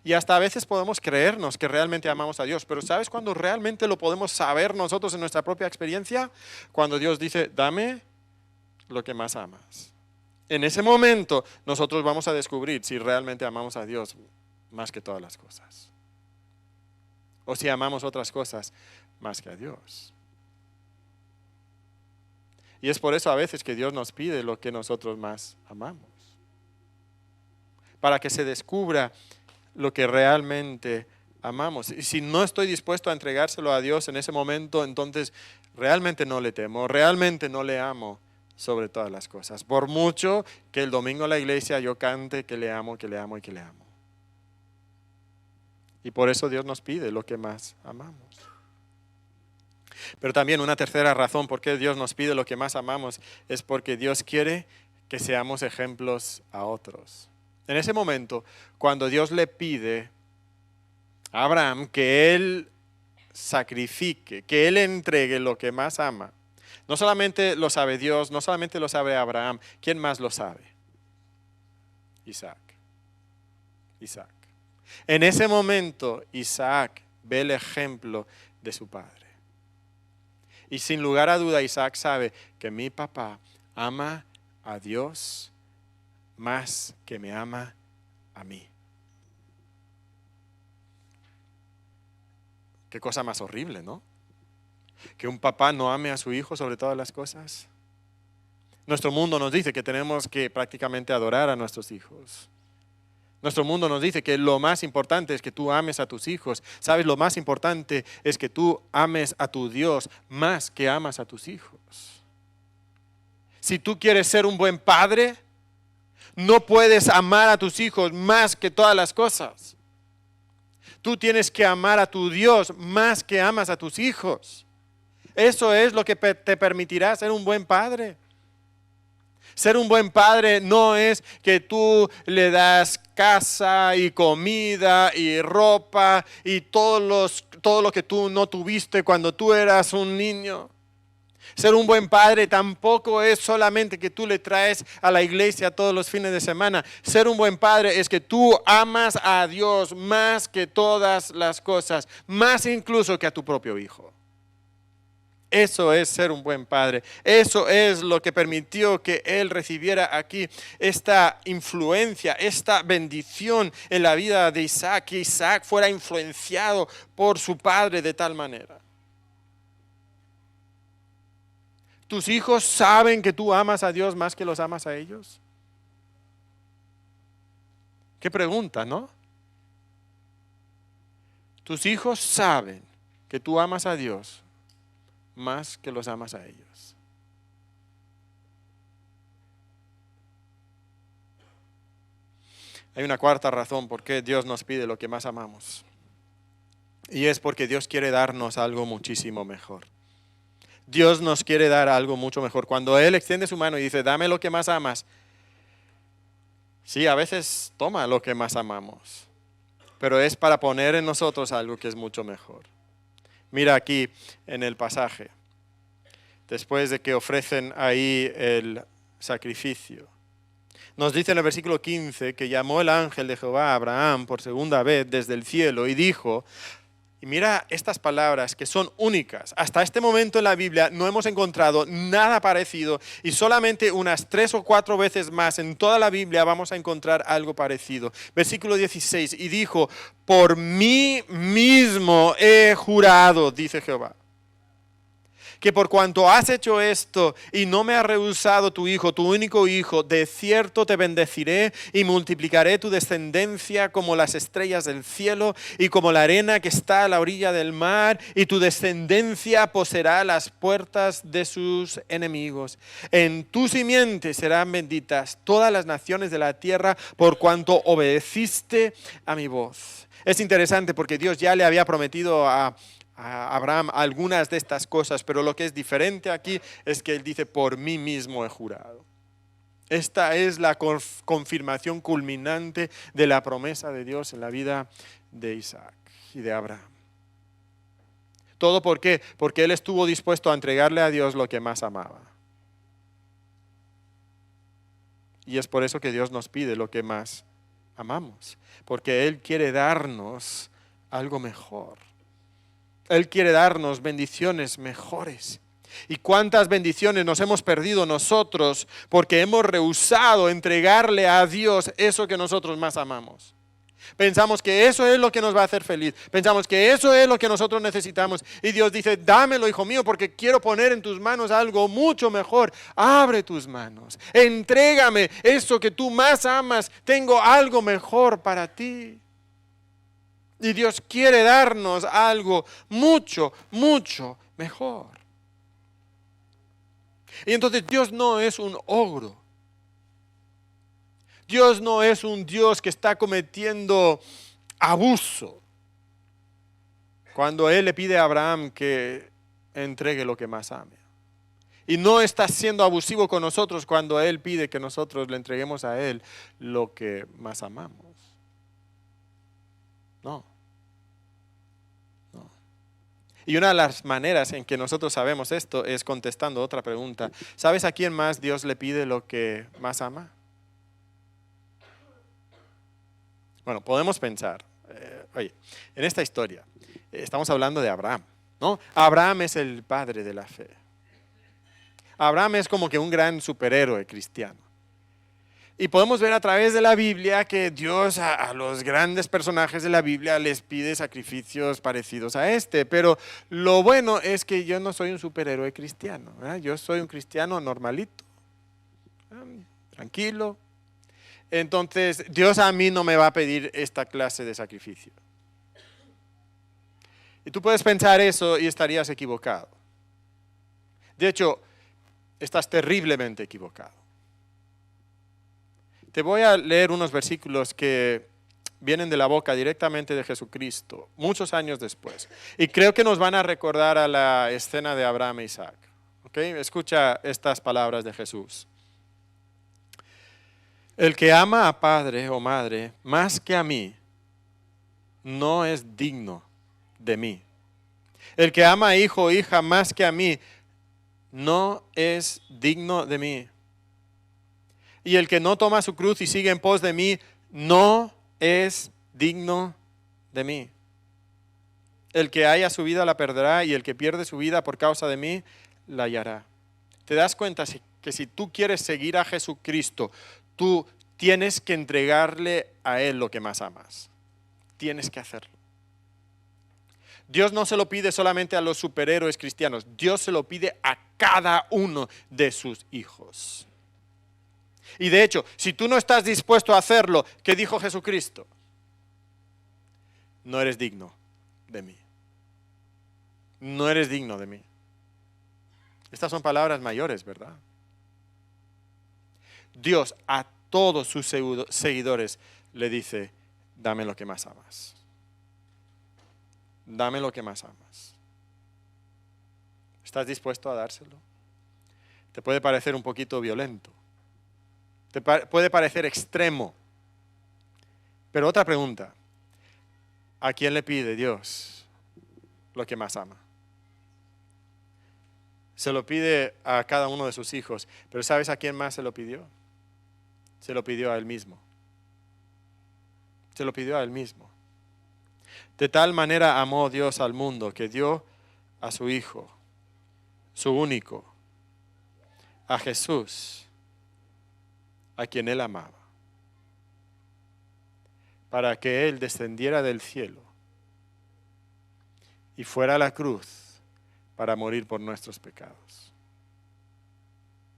Y hasta a veces podemos creernos que realmente amamos a Dios, pero ¿sabes cuándo realmente lo podemos saber nosotros en nuestra propia experiencia? Cuando Dios dice, dame lo que más amas. En ese momento nosotros vamos a descubrir si realmente amamos a Dios más que todas las cosas. O si amamos otras cosas más que a Dios. Y es por eso a veces que Dios nos pide lo que nosotros más amamos. Para que se descubra lo que realmente amamos. Y si no estoy dispuesto a entregárselo a Dios en ese momento, entonces realmente no le temo, realmente no le amo sobre todas las cosas. Por mucho que el domingo en la iglesia yo cante que le amo, que le amo y que le amo. Y por eso Dios nos pide lo que más amamos. Pero también una tercera razón por qué Dios nos pide lo que más amamos es porque Dios quiere que seamos ejemplos a otros. En ese momento, cuando Dios le pide a Abraham que él sacrifique, que él entregue lo que más ama, no solamente lo sabe Dios, no solamente lo sabe Abraham, ¿quién más lo sabe? Isaac. En ese momento, Isaac ve el ejemplo de su padre. Y sin lugar a duda, Isaac sabe que mi papá ama a Dios más que me ama a mí. Qué cosa más horrible, ¿no? Que un papá no ame a su hijo sobre todas las cosas. Nuestro mundo nos dice que tenemos que prácticamente adorar a nuestros hijos. Nuestro mundo nos dice que lo más importante es que tú ames a tus hijos. ¿Sabes? Lo más importante es que tú ames a tu Dios más que amas a tus hijos. Si tú quieres ser un buen padre, no puedes amar a tus hijos más que todas las cosas. Tú tienes que amar a tu Dios más que amas a tus hijos. Eso es lo que te permitirá ser un buen padre. Ser un buen padre no es que tú le das casa y comida y ropa y todo lo que tú no tuviste cuando tú eras un niño. Ser un buen padre tampoco es solamente que tú le traes a la iglesia todos los fines de semana. Ser un buen padre es que tú amas a Dios más que todas las cosas, más incluso que a tu propio hijo. Eso es ser un buen padre. Eso es lo que permitió que él recibiera aquí esta influencia, esta bendición en la vida de Isaac, que Isaac fuera influenciado por su padre de tal manera. ¿Tus hijos saben que tú amas a Dios más que los amas a ellos? Qué pregunta, ¿no? Tus hijos saben que tú amas a Dios más que los amas a ellos. Hay una cuarta razón por qué Dios nos pide lo que más amamos. Y es porque Dios quiere darnos algo muchísimo mejor. Dios nos quiere dar algo mucho mejor. Cuando Él extiende su mano y dice, dame lo que más amas, sí, a veces toma lo que más amamos, pero es para poner en nosotros algo que es mucho mejor. Mira aquí en el pasaje, después de que ofrecen ahí el sacrificio. Nos dice en el versículo 15 que llamó el ángel de Jehová a Abraham por segunda vez desde el cielo y dijo, y mira estas palabras que son únicas. Hasta este momento en la Biblia no hemos encontrado nada parecido y solamente unas 3 o 4 veces más en toda la Biblia vamos a encontrar algo parecido. Versículo 16, y dijo, por mí mismo he jurado, dice Jehová, que por cuanto has hecho esto y no me has rehusado tu hijo, tu único hijo, de cierto te bendeciré y multiplicaré tu descendencia como las estrellas del cielo y como la arena que está a la orilla del mar, y tu descendencia poseerá las puertas de sus enemigos. En tu simiente serán benditas todas las naciones de la tierra por cuanto obedeciste a mi voz. Es interesante porque Dios ya le había prometido a Abraham algunas de estas cosas, pero lo que es diferente aquí es que él dice, por mí mismo he jurado. Esta es la confirmación culminante de la promesa de Dios en la vida de Isaac y de Abraham. ¿Todo por qué? Porque él estuvo dispuesto a entregarle a Dios lo que más amaba. Y es por eso que Dios nos pide lo que más amamos, porque Él quiere darnos algo mejor. Él quiere darnos bendiciones mejores. ¿Y cuántas bendiciones nos hemos perdido nosotros porque hemos rehusado entregarle a Dios eso que nosotros más amamos? Pensamos que eso es lo que nos va a hacer feliz. Pensamos que eso es lo que nosotros necesitamos. Y Dios dice, dámelo, hijo mío, porque quiero poner en tus manos algo mucho mejor. Abre tus manos. Entrégame eso que tú más amas. Tengo algo mejor para ti. Y Dios quiere darnos algo mucho, mucho mejor. Y entonces Dios no es un ogro. Dios no es un Dios que está cometiendo abuso. Cuando Él le pide a Abraham que entregue lo que más ame. Y no está siendo abusivo con nosotros cuando Él pide que nosotros le entreguemos a Él lo que más amamos. No. Y una de las maneras en que nosotros sabemos esto es contestando otra pregunta. ¿Sabes a quién más Dios le pide lo que más ama? Bueno, podemos pensar, oye, en esta historia estamos hablando de Abraham, ¿no? Abraham es el padre de la fe. Abraham es como que un gran superhéroe cristiano. Y podemos ver a través de la Biblia que Dios a los grandes personajes de la Biblia les pide sacrificios parecidos a este. Pero lo bueno es que yo no soy un superhéroe cristiano, ¿verdad? Yo soy un cristiano normalito, tranquilo. Entonces Dios a mí no me va a pedir esta clase de sacrificio. Y tú puedes pensar eso y estarías equivocado. De hecho, estás terriblemente equivocado. Te voy a leer unos versículos que vienen de la boca directamente de Jesucristo, muchos años después. Y creo que nos van a recordar a la escena de Abraham e Isaac. ¿Okay? Escucha estas palabras de Jesús. El que ama a padre o madre más que a mí, no es digno de mí. El que ama a hijo o hija más que a mí, no es digno de mí. Y el que no toma su cruz y sigue en pos de mí, no es digno de mí. El que haya su vida la perderá, y el que pierde su vida por causa de mí, la hallará. ¿Te das cuenta que si tú quieres seguir a Jesucristo, tú tienes que entregarle a Él lo que más amas? Tienes que hacerlo. Dios no se lo pide solamente a los superhéroes cristianos, Dios se lo pide a cada uno de sus hijos. Y de hecho, si tú no estás dispuesto a hacerlo, ¿qué dijo Jesucristo? No eres digno de mí. No eres digno de mí. Estas son palabras mayores, ¿verdad? Dios a todos sus seguidores le dice, dame lo que más amas. Dame lo que más amas. ¿Estás dispuesto a dárselo? Te puede parecer un poquito violento. Te puede parecer extremo. Pero otra pregunta. ¿A quién le pide Dios lo que más ama? Se lo pide a cada uno de sus hijos. Pero ¿sabes a quién más se lo pidió? Se lo pidió a Él mismo. Se lo pidió a Él mismo. De tal manera amó Dios al mundo que dio a su Hijo, su único, a Jesús, a quien Él amaba, para que Él descendiera del cielo y fuera a la cruz para morir por nuestros pecados.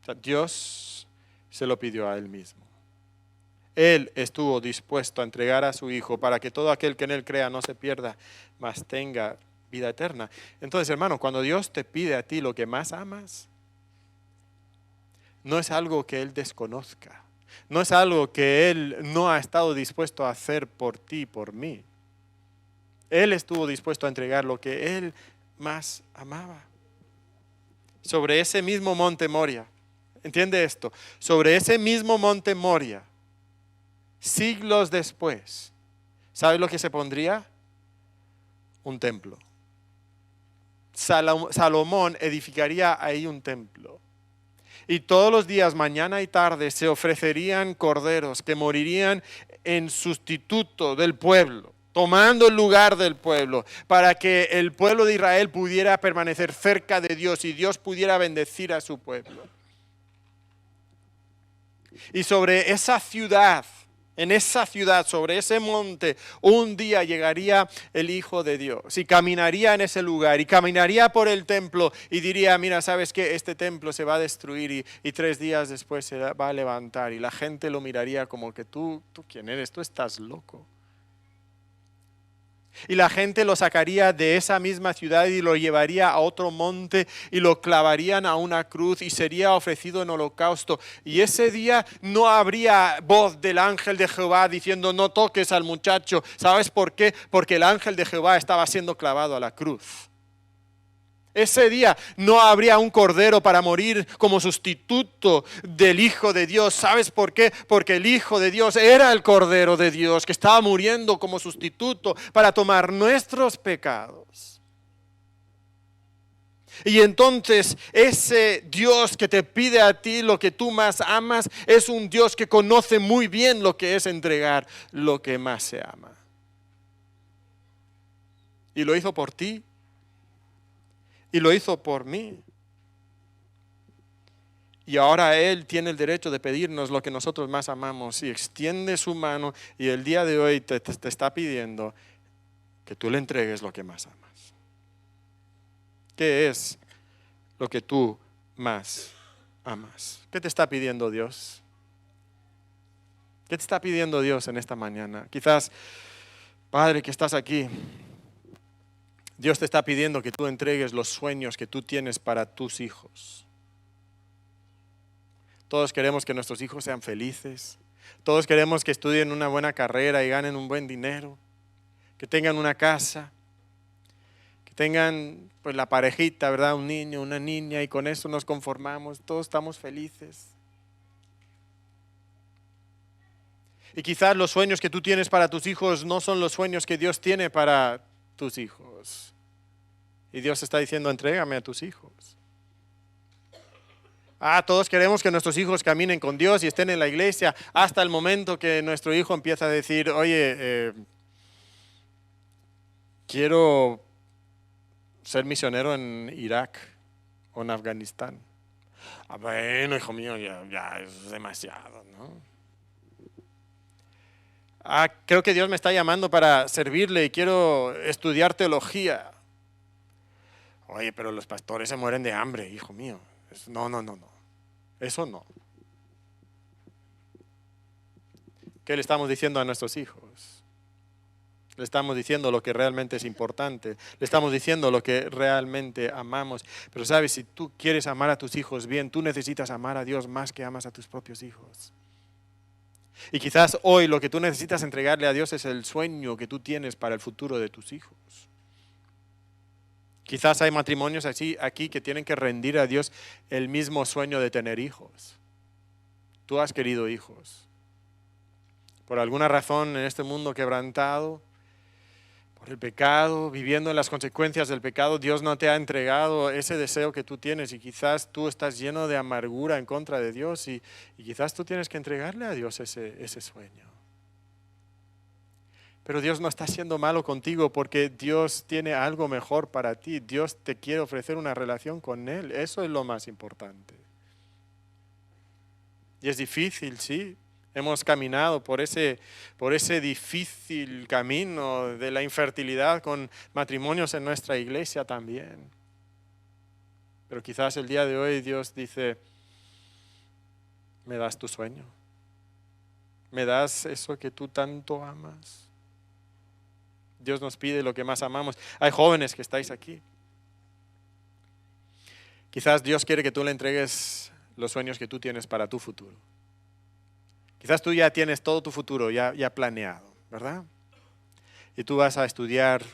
O sea, Dios se lo pidió a Él mismo. Él estuvo dispuesto a entregar a su Hijo para que todo aquel que en Él crea no se pierda, mas tenga vida eterna. Entonces, hermano, cuando Dios te pide a ti lo que más amas, no es algo que Él desconozca. No es algo que Él no ha estado dispuesto a hacer por ti, por mí. Él estuvo dispuesto a entregar lo que Él más amaba. Sobre ese mismo monte Moria, ¿entiende esto? Sobre ese mismo monte Moria, siglos después, ¿sabes lo que se pondría? Un templo. Salomón edificaría ahí un templo. Y todos los días, mañana y tarde, se ofrecerían corderos que morirían en sustituto del pueblo, tomando el lugar del pueblo, para que el pueblo de Israel pudiera permanecer cerca de Dios y Dios pudiera bendecir a su pueblo. Y sobre esa ciudad, en esa ciudad, sobre ese monte, un día llegaría el Hijo de Dios y caminaría en ese lugar y caminaría por el templo y diría, mira, ¿sabes qué? Este templo se va a destruir y 3 días después se va a levantar, y la gente lo miraría como que tú ¿quién eres? Tú estás loco. Y la gente lo sacaría de esa misma ciudad y lo llevaría a otro monte y lo clavarían a una cruz y sería ofrecido en holocausto. Y ese día no habría voz del ángel de Jehová diciendo no toques al muchacho. ¿Sabes por qué? Porque el ángel de Jehová estaba siendo clavado a la cruz. Ese día no habría un cordero para morir como sustituto del Hijo de Dios. ¿Sabes por qué? Porque el Hijo de Dios era el Cordero de Dios que estaba muriendo como sustituto para tomar nuestros pecados. Y entonces ese Dios que te pide a ti lo que tú más amas es un Dios que conoce muy bien lo que es entregar lo que más se ama. Y lo hizo por ti. Y lo hizo por mí. Y ahora Él tiene el derecho de pedirnos lo que nosotros más amamos y extiende su mano y el día de hoy te está pidiendo que tú le entregues lo que más amas. ¿Qué es lo que tú más amas? ¿Qué te está pidiendo Dios? ¿Qué te está pidiendo Dios en esta mañana? Quizás, Padre, que estás aquí, Dios te está pidiendo que tú entregues los sueños que tú tienes para tus hijos. Todos queremos que nuestros hijos sean felices. Todos queremos que estudien una buena carrera y ganen un buen dinero. Que tengan una casa. Que tengan pues la parejita, ¿verdad? Un niño, una niña, y con eso nos conformamos. Todos estamos felices. Y quizás los sueños que tú tienes para tus hijos no son los sueños que Dios tiene para tus hijos. Y Dios está diciendo, entrégame a tus hijos. Todos queremos que nuestros hijos caminen con Dios y estén en la iglesia hasta el momento que nuestro hijo empieza a decir, oye, quiero ser misionero en Irak o en Afganistán. Bueno, hijo mío, ya es demasiado, ¿no? Creo que Dios me está llamando para servirle y quiero estudiar teología. Oye, pero los pastores se mueren de hambre, hijo mío. No. Eso no. ¿Qué le estamos diciendo a nuestros hijos? Le estamos diciendo lo que realmente es importante. Le estamos diciendo lo que realmente amamos. Pero sabes, si tú quieres amar a tus hijos bien, tú necesitas amar a Dios más que amas a tus propios hijos. Y quizás hoy lo que tú necesitas entregarle a Dios es el sueño que tú tienes para el futuro de tus hijos. Quizás hay matrimonios aquí que tienen que rendir a Dios el mismo sueño de tener hijos. Tú has querido hijos. Por alguna razón en este mundo quebrantado, por el pecado, viviendo en las consecuencias del pecado, Dios no te ha entregado ese deseo que tú tienes y quizás tú estás lleno de amargura en contra de Dios y quizás tú tienes que entregarle a Dios ese sueño. Pero Dios no está siendo malo contigo porque Dios tiene algo mejor para ti. Dios te quiere ofrecer una relación con Él. Eso es lo más importante. Y es difícil, sí. Hemos caminado por ese difícil camino de la infertilidad con matrimonios en nuestra iglesia también. Pero quizás el día de hoy Dios dice, ¿me das tu sueño? ¿Me das eso que tú tanto amas? Dios nos pide lo que más amamos. Hay jóvenes que estáis aquí. Quizás Dios quiere que tú le entregues los sueños que tú tienes para tu futuro. Quizás tú ya tienes todo tu futuro ya planeado, ¿verdad? Y tú vas a estudiar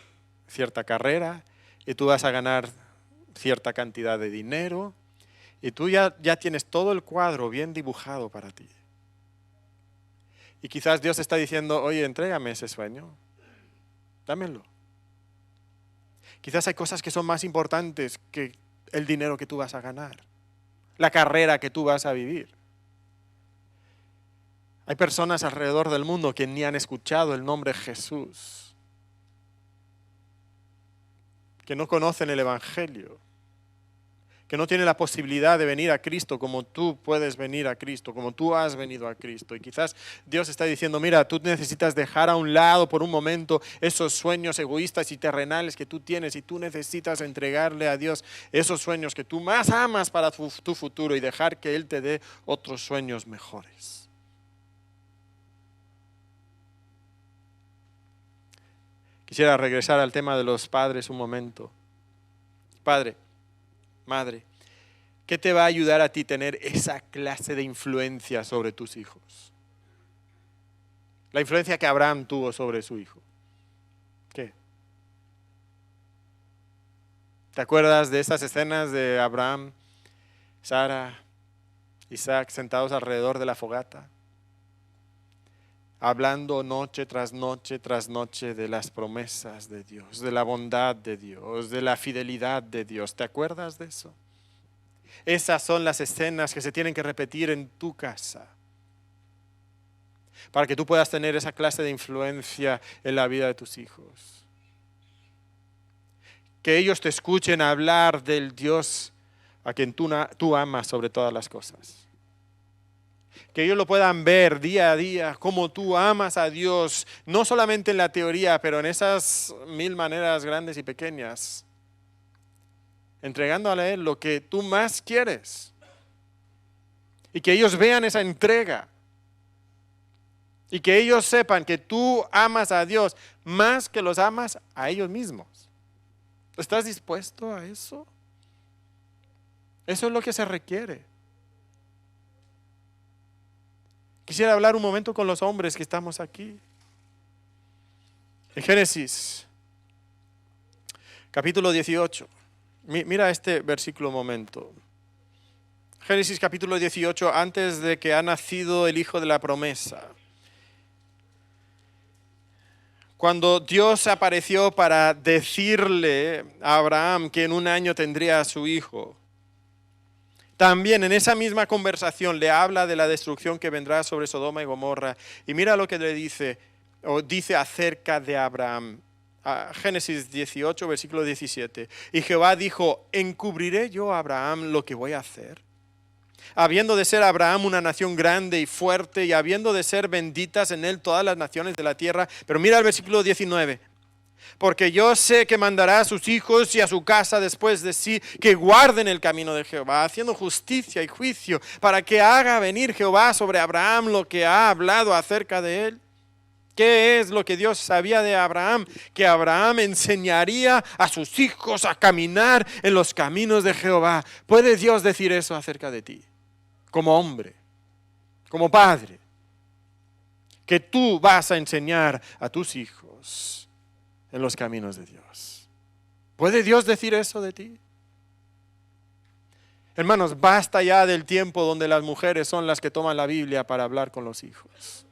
cierta carrera, y tú vas a ganar cierta cantidad de dinero, y tú ya tienes todo el cuadro bien dibujado para ti. Y quizás Dios está diciendo, oye, entrégame ese sueño, dámelo. Quizás hay cosas que son más importantes que el dinero que tú vas a ganar, la carrera que tú vas a vivir. Hay personas alrededor del mundo que ni han escuchado el nombre Jesús, que no conocen el Evangelio, que no tienen la posibilidad de venir a Cristo como tú puedes venir a Cristo, como tú has venido a Cristo. Y quizás Dios está diciendo, mira, tú necesitas dejar a un lado por un momento esos sueños egoístas y terrenales que tú tienes, y tú necesitas entregarle a Dios esos sueños que tú más amas para tu futuro y dejar que Él te dé otros sueños mejores. Quisiera regresar al tema de los padres un momento. Padre, madre, ¿qué te va a ayudar a ti tener esa clase de influencia sobre tus hijos? La influencia que Abraham tuvo sobre su hijo. ¿Qué? ¿Te acuerdas de esas escenas de Abraham, Sara, Isaac sentados alrededor de la fogata? Hablando noche tras noche tras noche de las promesas de Dios, de la bondad de Dios, de la fidelidad de Dios. ¿Te acuerdas de eso? Esas son las escenas que se tienen que repetir en tu casa para que tú puedas tener esa clase de influencia en la vida de tus hijos. Que ellos te escuchen hablar del Dios a quien tú amas sobre todas las cosas. Que ellos lo puedan ver día a día, cómo tú amas a Dios, no solamente en la teoría, pero en esas 1000 maneras grandes y pequeñas, entregándole a Él lo que tú más quieres. Y que ellos vean esa entrega. Y que ellos sepan que tú amas a Dios más que los amas a ellos mismos. ¿Estás dispuesto a eso? Eso es lo que se requiere. Quisiera hablar un momento con los hombres que estamos aquí. En Génesis, capítulo 18. Mira este versículo un momento. Génesis capítulo 18, antes de que ha nacido el hijo de la promesa. Cuando Dios apareció para decirle a Abraham que en un año tendría a su hijo. También en esa misma conversación le habla de la destrucción que vendrá sobre Sodoma y Gomorra. Y mira lo que le dice, o dice acerca de Abraham. Génesis 18, versículo 17. Y Jehová dijo, ¿encubriré yo a Abraham lo que voy a hacer? Habiendo de ser Abraham una nación grande y fuerte, y habiendo de ser benditas en él todas las naciones de la tierra. Pero mira el versículo 19. Porque yo sé que mandará a sus hijos y a su casa después de sí, que guarden el camino de Jehová, haciendo justicia y juicio, para que haga venir Jehová sobre Abraham lo que ha hablado acerca de él. ¿Qué es lo que Dios sabía de Abraham? Que Abraham enseñaría a sus hijos a caminar en los caminos de Jehová. ¿Puede Dios decir eso acerca de ti? Como hombre, como padre, que tú vas a enseñar a tus hijos en los caminos de Dios. ¿Puede Dios decir eso de ti? Hermanos, basta ya del tiempo donde las mujeres son las que toman la Biblia para hablar con los hijos.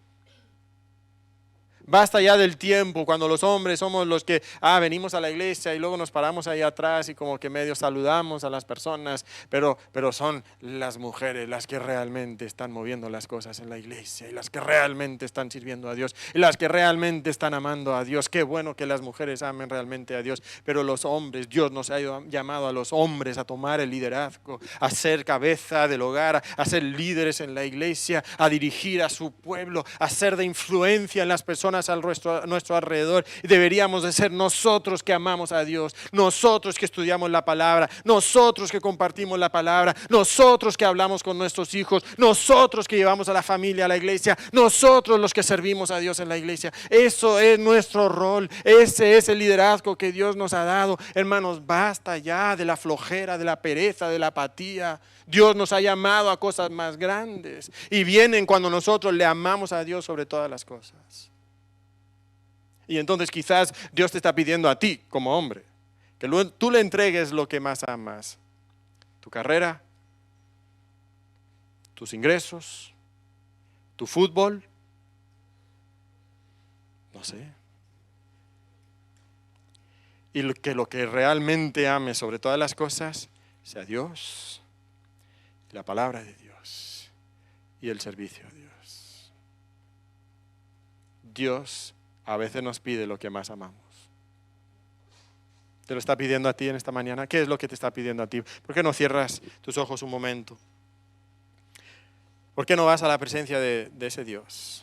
Basta ya del tiempo cuando los hombres somos los que venimos a la iglesia y luego nos paramos ahí atrás y como que medio saludamos a las personas, pero son las mujeres las que realmente están moviendo las cosas en la iglesia y las que realmente están sirviendo a Dios y las que realmente están amando a Dios. Qué bueno que las mujeres amen realmente a Dios, pero los hombres, Dios nos ha llamado a los hombres a tomar el liderazgo, a ser cabeza del hogar, a ser líderes en la iglesia, a dirigir a su pueblo, a ser de influencia en las personas personas a nuestro alrededor. Y deberíamos de ser nosotros que amamos a Dios, nosotros que estudiamos la palabra, nosotros que compartimos la palabra, nosotros que hablamos con nuestros hijos, nosotros que llevamos a la familia a la iglesia, nosotros los que servimos a Dios en la iglesia. Eso es nuestro rol, ese es el liderazgo que Dios nos ha dado. Hermanos, basta ya de la flojera, de la pereza, de la apatía. Dios nos ha llamado a cosas más grandes y vienen cuando nosotros le amamos a Dios sobre todas las cosas. Y entonces quizás Dios te está pidiendo a ti como hombre que tú le entregues lo que más amas: tu carrera, tus ingresos, tu fútbol, no sé. Y que lo que realmente ames sobre todas las cosas sea Dios, la palabra de Dios y el servicio a Dios. Dios a veces nos pide lo que más amamos. ¿Te lo está pidiendo a ti en esta mañana? ¿Qué es lo que te está pidiendo a ti? ¿Por qué no cierras tus ojos un momento? ¿Por qué no vas a la presencia de ese Dios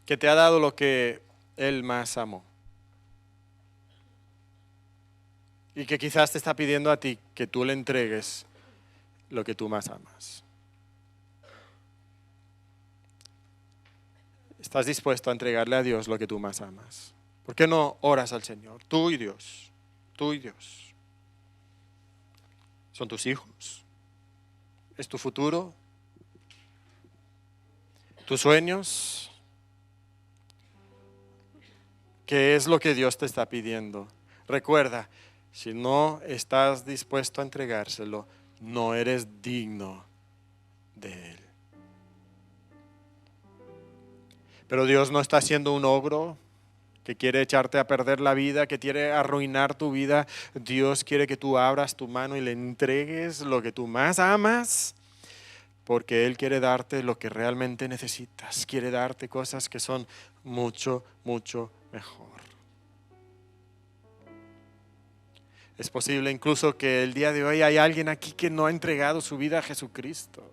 que te ha dado lo que Él más amó? Y que quizás te está pidiendo a ti que tú le entregues lo que tú más amas. ¿Estás dispuesto a entregarle a Dios lo que tú más amas? ¿Por qué no oras al Señor? Tú y Dios. Tú y Dios. ¿Son tus hijos? ¿Es tu futuro? ¿Tus sueños? ¿Qué es lo que Dios te está pidiendo? Recuerda, si no estás dispuesto a entregárselo, no eres digno de Él. Pero Dios no está siendo un ogro que quiere echarte a perder la vida, que quiere arruinar tu vida. Dios quiere que tú abras tu mano y le entregues lo que tú más amas, porque Él quiere darte lo que realmente necesitas. Quiere darte cosas que son mucho, mucho mejor. Es posible incluso que el día de hoy hay alguien aquí que no ha entregado su vida a Jesucristo.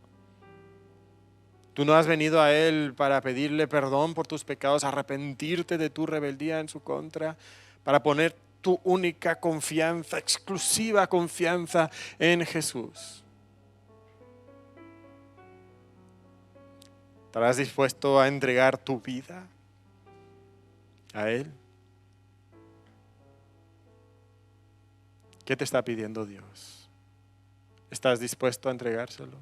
Tú no has venido a Él para pedirle perdón por tus pecados, arrepentirte de tu rebeldía en su contra, para poner tu única confianza, exclusiva confianza en Jesús. ¿Estarás dispuesto a entregar tu vida a Él? ¿Qué te está pidiendo Dios? ¿Estás dispuesto a entregárselo?